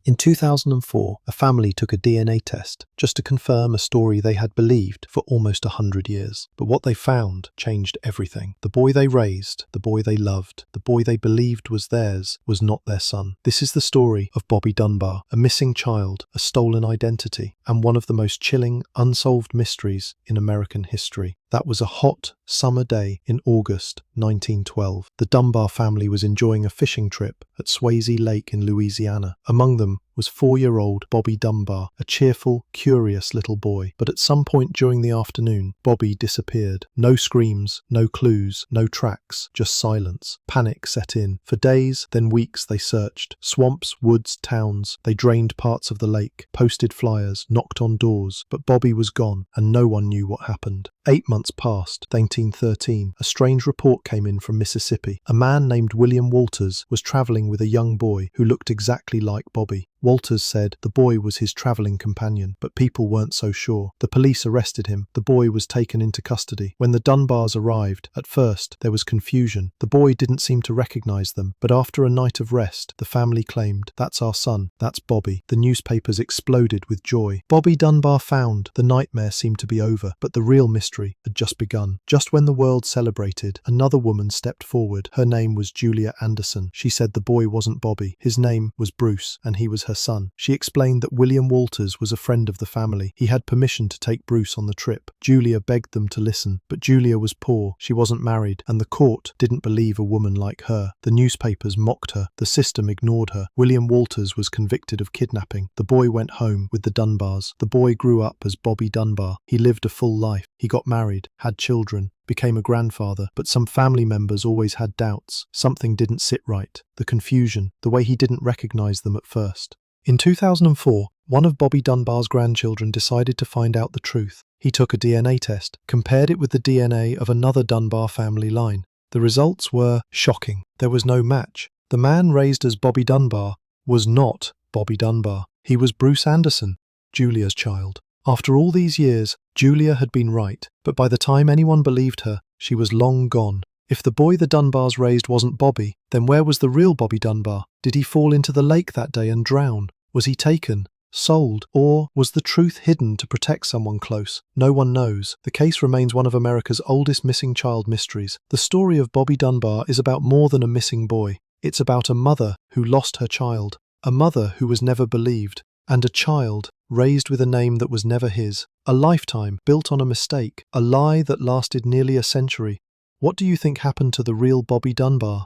In 2004, a family took a DNA test just to confirm a story they had believed for almost 100 years. But what they found changed everything. The boy they raised, the boy they loved, the boy they believed was theirs, was not their son. This is the story of Bobby Dunbar, a missing child, a stolen identity, and one of the most chilling, unsolved mysteries in American history. That was a hot summer day in August 1912. The Dunbar family was enjoying a fishing trip at Swayze Lake in Louisiana. Among them was 4-year-old Bobby Dunbar, a cheerful, curious little boy. But at some point during the afternoon, Bobby disappeared. No screams, no clues, no tracks, just silence. Panic set in. For days, then weeks, they searched. Swamps, woods, towns. They drained parts of the lake, posted flyers, knocked on doors. But Bobby was gone, and no one knew what happened. 8 months passed. 1913, a strange report came in from Mississippi. A man named William Walters was traveling with a young boy who looked exactly like Bobby. Walters said the boy was his traveling companion, but people weren't so sure. The police arrested him. The boy was taken into custody. When the Dunbars arrived, at first there was confusion. The boy didn't seem to recognize them, but after a night of rest, the family claimed, "That's our son. That's Bobby." The newspapers exploded with joy. Bobby Dunbar found. The nightmare seemed to be over, but the real mystery had just begun. Just when the world celebrated, another woman stepped forward. Her name was Julia Anderson. She said the boy wasn't Bobby. His name was Bruce, and he was her son. She explained that William Walters was a friend of the family. He had permission to take Bruce on the trip. Julia begged them to listen, but Julia was poor, she wasn't married, and the court didn't believe a woman like her. The newspapers mocked her. The system ignored her. William Walters was convicted of kidnapping. The boy went home with the Dunbars. The boy grew up as Bobby Dunbar. He lived a full life. He got married, had children, became a grandfather, but some family members always had doubts. Something didn't sit right. The confusion, the way he didn't recognize them at first. In 2004, one of Bobby Dunbar's grandchildren decided to find out the truth. He took a DNA test, compared it with the DNA of another Dunbar family line. The results were shocking. There was no match. The man raised as Bobby Dunbar was not Bobby Dunbar. He was Bruce Anderson, Julia's child. After all these years, Julia had been right, but by the time anyone believed her, she was long gone. If the boy the Dunbars raised wasn't Bobby, then where was the real Bobby Dunbar? Did he fall into the lake that day and drown? Was he taken, sold, or was the truth hidden to protect someone close? No one knows. The case remains one of America's oldest missing child mysteries. The story of Bobby Dunbar is about more than a missing boy. It's about a mother who lost her child, a mother who was never believed, and a child raised with a name that was never his. A lifetime built on a mistake, a lie that lasted nearly a century. What do you think happened to the real Bobby Dunbar?